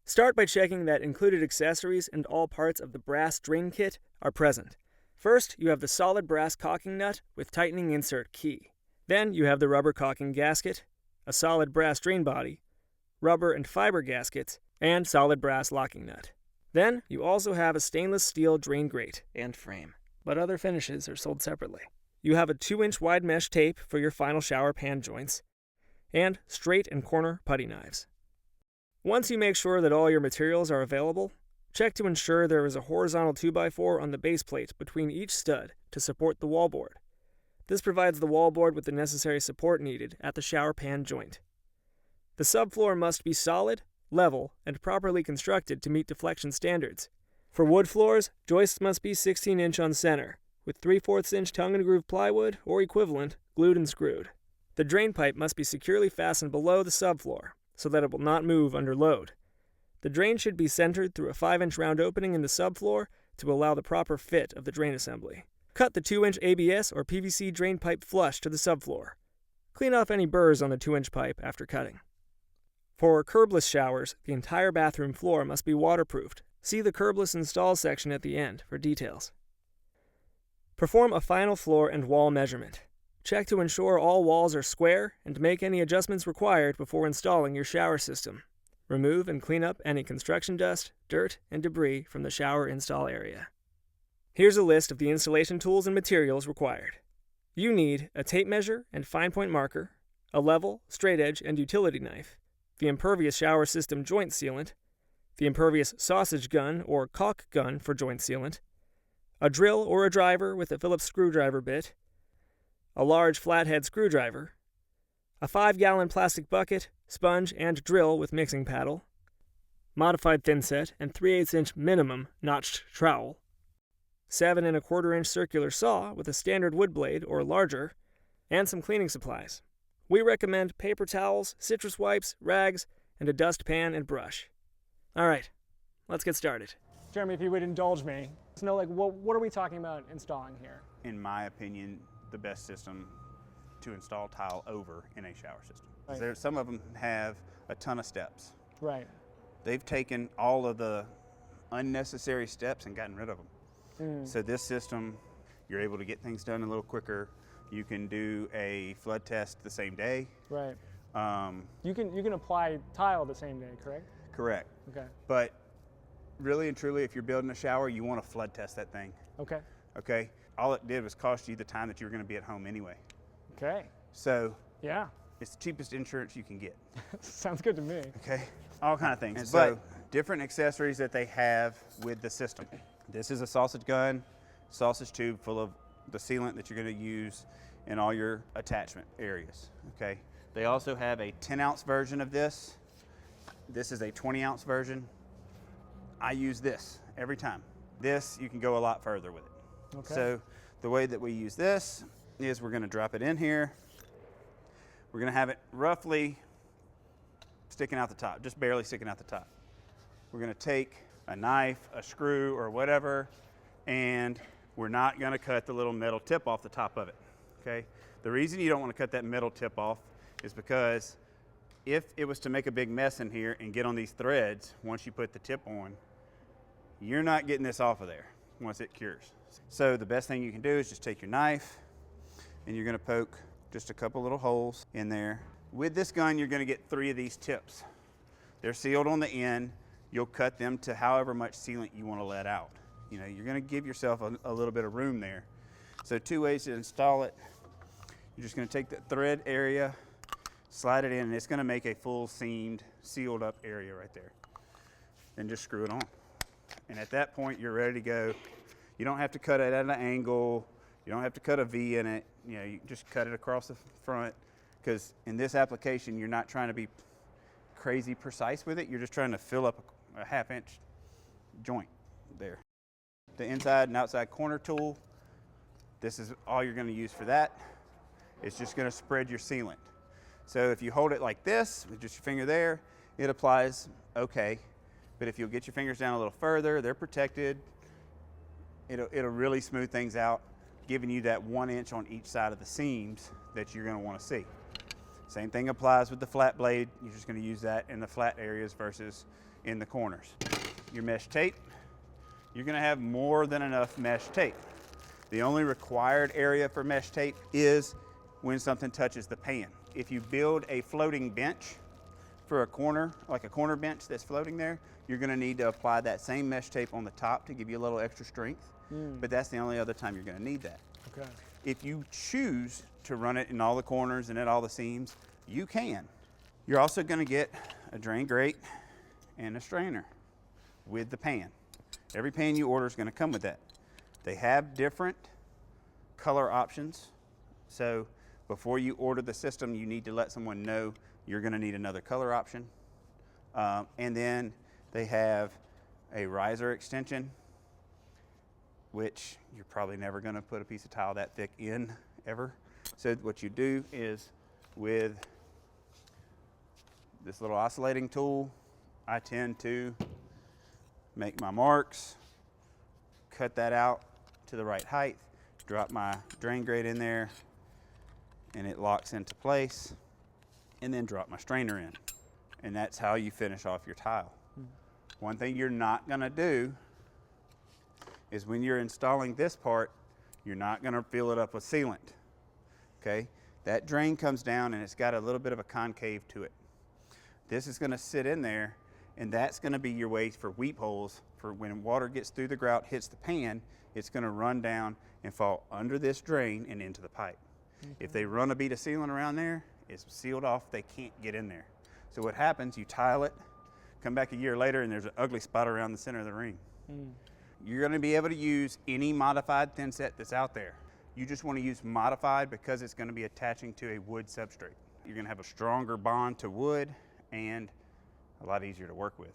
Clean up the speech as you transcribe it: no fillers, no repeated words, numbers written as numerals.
Start by checking that included accessories and all parts of the brass drain kit are present. First, you have the solid brass caulking nut with tightening insert key. Then you have the rubber caulking gasket, a solid brass drain body, rubber and fiber gaskets, and solid brass locking nut. Then you also have a stainless steel drain grate and frame, but other finishes are sold separately. You have a 2-inch wide mesh tape for your final shower pan joints, and straight and corner putty knives. Once you make sure that all your materials are available, check to ensure there is a horizontal 2x4 on the base plate between each stud to support the wallboard. This provides the wallboard with the necessary support needed at the shower pan joint. The subfloor must be solid, level, and properly constructed to meet deflection standards. For wood floors, joists must be 16-inch on center, with 3/4-inch tongue and groove plywood or equivalent glued and screwed. The drain pipe must be securely fastened below the subfloor, so that it will not move under load. The drain should be centered through a 5-inch round opening in the subfloor to allow the proper fit of the drain assembly. Cut the 2-inch ABS or PVC drain pipe flush to the subfloor. Clean off any burrs on the 2-inch pipe after cutting. For curbless showers, the entire bathroom floor must be waterproofed. See the curbless install section at the end for details. Perform a final floor and wall measurement. Check to ensure all walls are square and make any adjustments required before installing your shower system. Remove and clean up any construction dust, dirt, and debris from the shower install area. Here's a list of the installation tools and materials required. You need a tape measure and fine point marker, a level, straight edge, and utility knife, the Empervious shower system joint sealant, the Empervious sausage gun or caulk gun for joint sealant, a drill or a driver with a Phillips screwdriver bit, a large flathead screwdriver, a 5-gallon plastic bucket, sponge, and drill with mixing paddle, modified thinset and 3/8-inch minimum notched trowel, 7 1/4-inch circular saw with a standard wood blade or larger, and some cleaning supplies. We recommend paper towels, citrus wipes, rags, and a dustpan and brush. All right, let's get started. Jeremy, if you would indulge me, to know what are we talking about installing here? In my opinion, the best system to install tile over in a shower system. Right. Some of them have a ton of steps. Right. They've taken all of the unnecessary steps and gotten rid of them. So this system, you're able to get things done a little quicker. You can do a flood test the same day. Right. You can apply tile the same day, correct? Correct. Okay. But really and truly, if you're building a shower, you want to flood test that thing. Okay. Okay. All it did was cost you the time that you were going to be at home anyway. Okay. So yeah, it's the cheapest insurance you can get. Sounds good to me. Okay. All kind of things. And so different accessories that they have with the system. This is a sausage gun, sausage tube full of the sealant that you're going to use in all your attachment areas. Okay. They also have a 10-ounce version of this. This is a 20-ounce version. I use this every time. This, you can go a lot further with it. Okay. So the way that we use this is we're going to drop it in here. We're going to have it roughly sticking out the top, just barely sticking out the top. We're going to take a knife, a screw, or whatever, and we're not going to cut the little metal tip off the top of it. Okay. The reason you don't want to cut that metal tip off is because if it was to make a big mess in here and get on these threads, once you put the tip on, you're not getting this off of there once it cures. So the best thing you can do is just take your knife and you're going to poke just a couple little holes in there. With this gun, you're going to get 3 of these tips. They're sealed on the end. You'll cut them to however much sealant you want to let out. You know, you're going to give yourself a little bit of room there. So 2 ways to install it. You're just going to take that thread area, slide it in, and it's going to make a full seamed, sealed up area right there. Then just screw it on. And at that point, you're ready to go. You don't have to cut it at an angle. You don't have to cut a V in it. You know, you just cut it across the front, because in this application, you're not trying to be crazy precise with it. You're just trying to fill up a 1/2-inch joint there. The inside and outside corner tool, this is all you're going to use for that. It's just going to spread your sealant. So if you hold it like this, with just your finger there, it applies okay. But if you'll get your fingers down a little further, they're protected. It'll really smooth things out, giving you that 1 inch on each side of the seams that you're going to want to see. Same thing applies with the flat blade. You're just going to use that in the flat areas versus in the corners. Your mesh tape, you're gonna have more than enough mesh tape. The only required area for mesh tape is when something touches the pan. If you build a floating bench for a corner, like a corner bench that's floating there, you're gonna need to apply that same mesh tape on the top to give you a little extra strength, but that's the only other time you're gonna need that. Okay. If you choose to run it in all the corners and at all the seams, you can. You're also gonna get a drain grate and a strainer with the pan. Every pan you order is gonna come with that. They have different color options, so before you order the system, you need to let someone know you're gonna need another color option. And then they have a riser extension, which you're probably never gonna put a piece of tile that thick in, ever. So what you do is with this little oscillating tool, I tend to make my marks, cut that out to the right height, drop my drain grate in there, and it locks into place, and then drop my strainer in. And that's how you finish off your tile. One thing you're not gonna do is when you're installing this part, you're not gonna fill it up with sealant, okay? That drain comes down and it's got a little bit of a concave to it. This is gonna sit in there, and that's gonna be your way for weep holes for when water gets through the grout, hits the pan, it's gonna run down and fall under this drain and into the pipe. If they run a bead of sealant around there, it's sealed off, they can't get in there. So what happens, you tile it, come back a year later and there's an ugly spot around the center of the ring. You're gonna be able to use any modified thin set that's out there. You just wanna use modified because it's gonna be attaching to a wood substrate. You're gonna have a stronger bond to wood and a lot easier to work with.